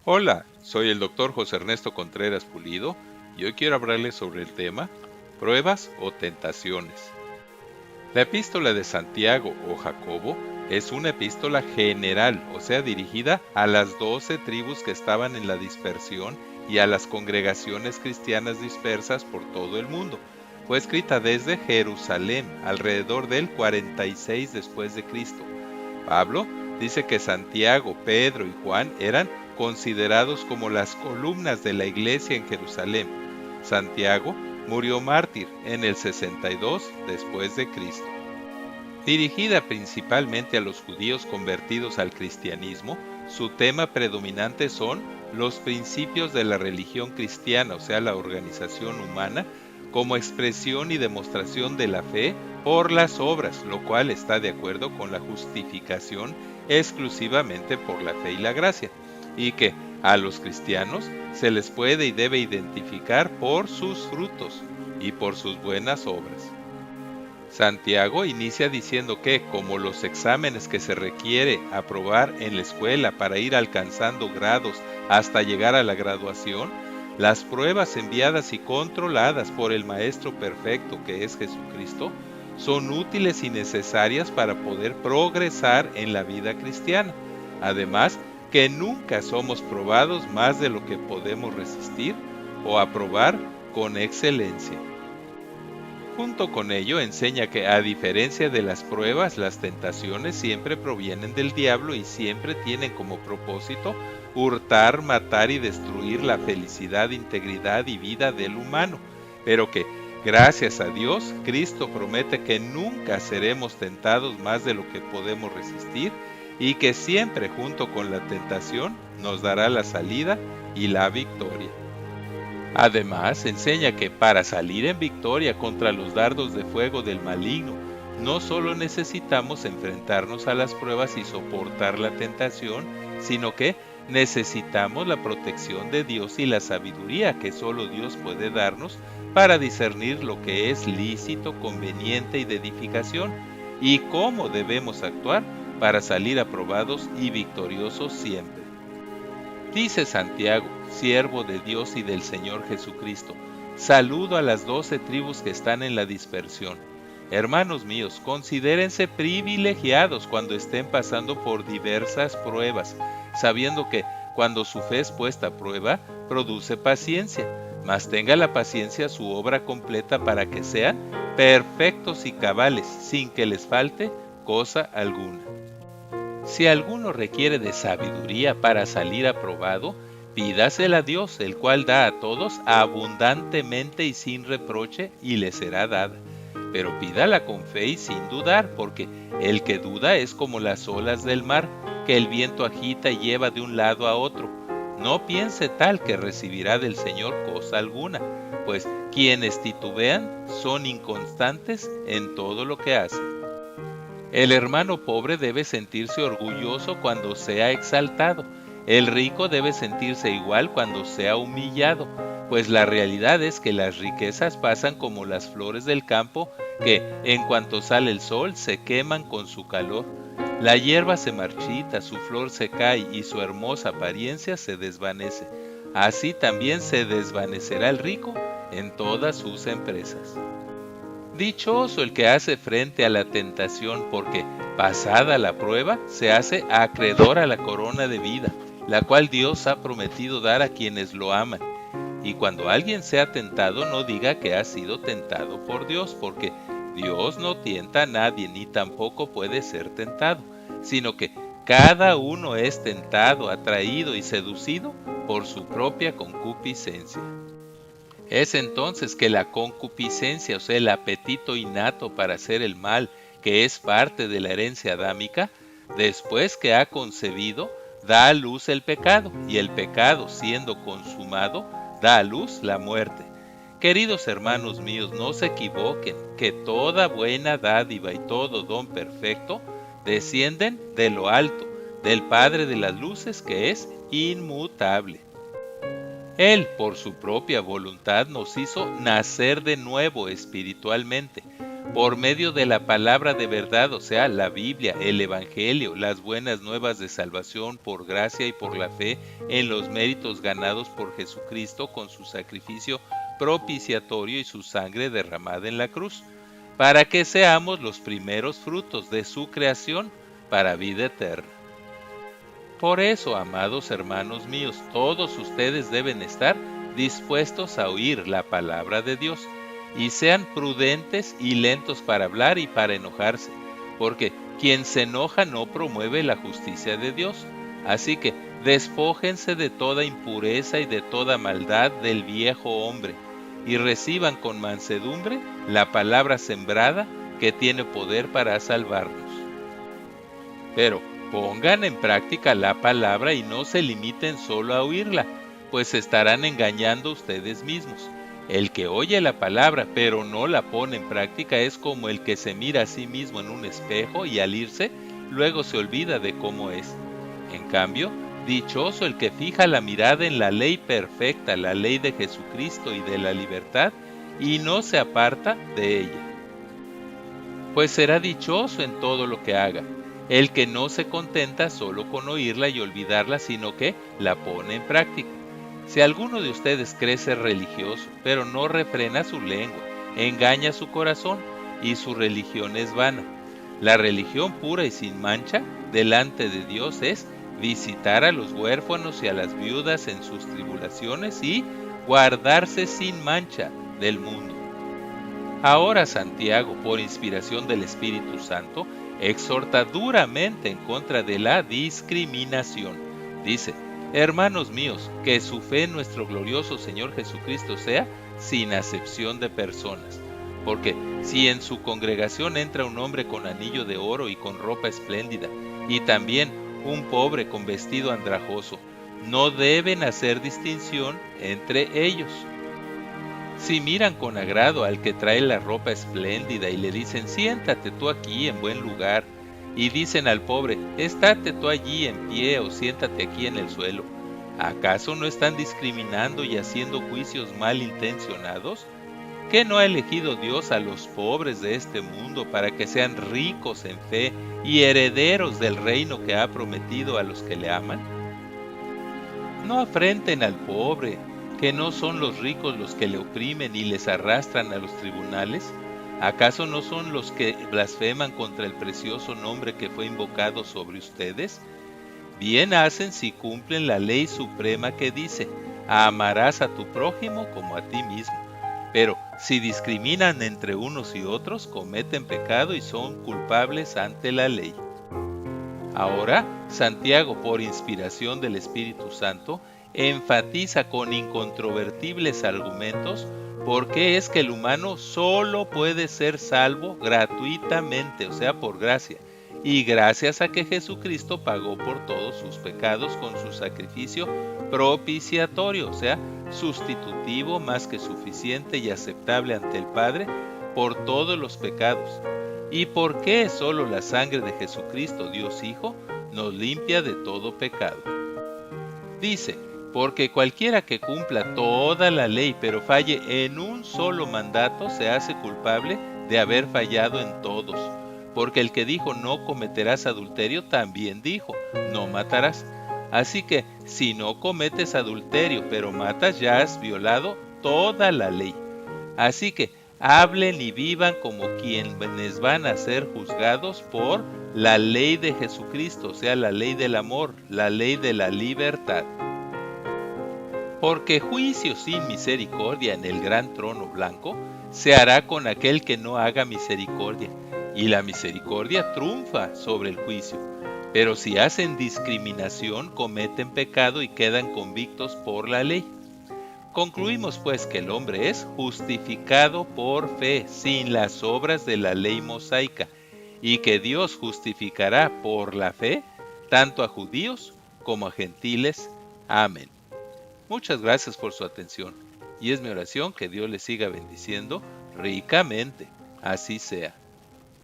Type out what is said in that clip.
Hola, soy el doctor José Ernesto Contreras Pulido y hoy quiero hablarles sobre el tema pruebas o tentaciones. La epístola de Santiago o Jacobo es una epístola general, o sea, dirigida a las 12 tribus que estaban en la dispersión y a las congregaciones cristianas dispersas por todo el mundo. Fue escrita desde Jerusalén, alrededor del 46 después de Cristo. Pablo dice que Santiago, Pedro y Juan eran considerados como las columnas de la iglesia en Jerusalén. Santiago murió mártir en el 62 después de Cristo. Dirigida principalmente a los judíos convertidos al cristianismo, su tema predominante son los principios de la religión cristiana, o sea, la organización humana, como expresión y demostración de la fe por las obras, lo cual está de acuerdo con la justificación exclusivamente por la fe y la gracia, y que a los cristianos se les puede y debe identificar por sus frutos y por sus buenas obras. Santiago inicia diciendo que, como los exámenes que se requiere aprobar en la escuela para ir alcanzando grados hasta llegar a la graduación, las pruebas enviadas y controladas por el Maestro perfecto que es Jesucristo son útiles y necesarias para poder progresar en la vida cristiana. Además, que nunca somos probados más de lo que podemos resistir o aprobar con excelencia. Junto con ello enseña que, a diferencia de las pruebas, las tentaciones siempre provienen del diablo y siempre tienen como propósito hurtar, matar y destruir la felicidad, integridad y vida del humano, pero que, gracias a Dios, Cristo promete que nunca seremos tentados más de lo que podemos resistir y que siempre junto con la tentación nos dará la salida y la victoria. Además, enseña que para salir en victoria contra los dardos de fuego del maligno, no solo necesitamos enfrentarnos a las pruebas y soportar la tentación, sino que necesitamos la protección de Dios y la sabiduría que solo Dios puede darnos para discernir lo que es lícito, conveniente y de edificación, y cómo debemos actuar para salir aprobados y victoriosos siempre. Dice Santiago, siervo de Dios y del Señor Jesucristo, saludo a las 12 tribus que están en la dispersión. Hermanos míos, considérense privilegiados cuando estén pasando por diversas pruebas, sabiendo que cuando su fe es puesta a prueba, produce paciencia, mas tenga la paciencia su obra completa para que sean perfectos y cabales, sin que les falte cosa alguna. Si alguno requiere de sabiduría para salir aprobado, pídasela a Dios, el cual da a todos abundantemente y sin reproche, y le será dada. Pero pídala con fe y sin dudar, porque el que duda es como las olas del mar, que el viento agita y lleva de un lado a otro. No piense tal que recibirá del Señor cosa alguna, pues quienes titubean son inconstantes en todo lo que hacen. El hermano pobre debe sentirse orgulloso cuando sea exaltado. El rico debe sentirse igual cuando sea humillado, pues la realidad es que las riquezas pasan como las flores del campo que, en cuanto sale el sol, se queman con su calor. La hierba se marchita, su flor se cae y su hermosa apariencia se desvanece. Así también se desvanecerá el rico en todas sus empresas. Dichoso el que hace frente a la tentación, porque, pasada la prueba, se hace acreedor a la corona de vida, la cual Dios ha prometido dar a quienes lo aman. Y cuando alguien sea tentado, no diga que ha sido tentado por Dios, porque Dios no tienta a nadie, ni tampoco puede ser tentado, sino que cada uno es tentado, atraído y seducido por su propia concupiscencia. Es entonces que la concupiscencia, o sea, el apetito innato para hacer el mal, que es parte de la herencia adámica, después que ha concebido, da a luz el pecado, y el pecado, siendo consumado, da a luz la muerte. Queridos hermanos míos, no se equivoquen, que toda buena dádiva y todo don perfecto descienden de lo alto, del Padre de las luces, que es inmutable. Él, por su propia voluntad, nos hizo nacer de nuevo espiritualmente, por medio de la palabra de verdad, o sea, la Biblia, el Evangelio, las buenas nuevas de salvación por gracia y por la fe en los méritos ganados por Jesucristo con su sacrificio propiciatorio y su sangre derramada en la cruz, para que seamos los primeros frutos de su creación para vida eterna. Por eso, amados hermanos míos, todos ustedes deben estar dispuestos a oír la palabra de Dios, y sean prudentes y lentos para hablar y para enojarse, porque quien se enoja no promueve la justicia de Dios. Así que despójense de toda impureza y de toda maldad del viejo hombre, y reciban con mansedumbre la palabra sembrada que tiene poder para salvarnos. Pero pongan en práctica la palabra y no se limiten solo a oírla, pues estarán engañando ustedes mismos. El que oye la palabra pero no la pone en práctica es como el que se mira a sí mismo en un espejo y al irse, luego se olvida de cómo es. En cambio, dichoso el que fija la mirada en la ley perfecta, la ley de Jesucristo y de la libertad, y no se aparta de ella. Pues será dichoso en todo lo que haga, el que no se contenta solo con oírla y olvidarla, sino que la pone en práctica. Si alguno de ustedes cree ser religioso, pero no refrena su lengua, engaña su corazón, y su religión es vana. La religión pura y sin mancha delante de Dios es visitar a los huérfanos y a las viudas en sus tribulaciones y guardarse sin mancha del mundo. Ahora Santiago, por inspiración del Espíritu Santo, exhorta duramente en contra de la discriminación. Dice: hermanos míos, que su fe en nuestro glorioso Señor Jesucristo sea sin acepción de personas. Porque si en su congregación entra un hombre con anillo de oro y con ropa espléndida, y también un pobre con vestido andrajoso, no deben hacer distinción entre ellos. Si miran con agrado al que trae la ropa espléndida y le dicen: siéntate tú aquí en buen lugar, y dicen al pobre: estate tú allí en pie o siéntate aquí en el suelo, ¿acaso no están discriminando y haciendo juicios malintencionados? ¿Qué no ha elegido Dios a los pobres de este mundo para que sean ricos en fe y herederos del reino que ha prometido a los que le aman? No afrenten al pobre, que no son los ricos los que le oprimen y les arrastran a los tribunales. ¿Acaso no son los que blasfeman contra el precioso nombre que fue invocado sobre ustedes? Bien hacen si cumplen la ley suprema que dice: amarás a tu prójimo como a ti mismo. Pero si discriminan entre unos y otros, cometen pecado y son culpables ante la ley. Ahora, Santiago, por inspiración del Espíritu Santo, enfatiza con incontrovertibles argumentos por qué es que el humano solo puede ser salvo gratuitamente, o sea, por gracia, y gracias a que Jesucristo pagó por todos sus pecados con su sacrificio propiciatorio, o sea, sustitutivo más que suficiente y aceptable ante el Padre por todos los pecados. ¿Y por qué solo la sangre de Jesucristo, Dios Hijo, nos limpia de todo pecado? Dice: porque cualquiera que cumpla toda la ley pero falle en un solo mandato se hace culpable de haber fallado en todos. Porque el que dijo: no cometerás adulterio, también dijo: no matarás. Así que si no cometes adulterio pero matas, ya has violado toda la ley. Así que hablen y vivan como quienes van a ser juzgados por la ley de Jesucristo, o sea, la ley del amor, la ley de la libertad. Porque juicio sin misericordia en el gran trono blanco se hará con aquel que no haga misericordia, y la misericordia triunfa sobre el juicio. Pero si hacen discriminación, cometen pecado y quedan convictos por la ley. Concluimos pues que el hombre es justificado por fe, sin las obras de la ley mosaica, y que Dios justificará por la fe tanto a judíos como a gentiles. Amén. Muchas gracias por su atención, y es mi oración que Dios les siga bendiciendo ricamente. Así sea.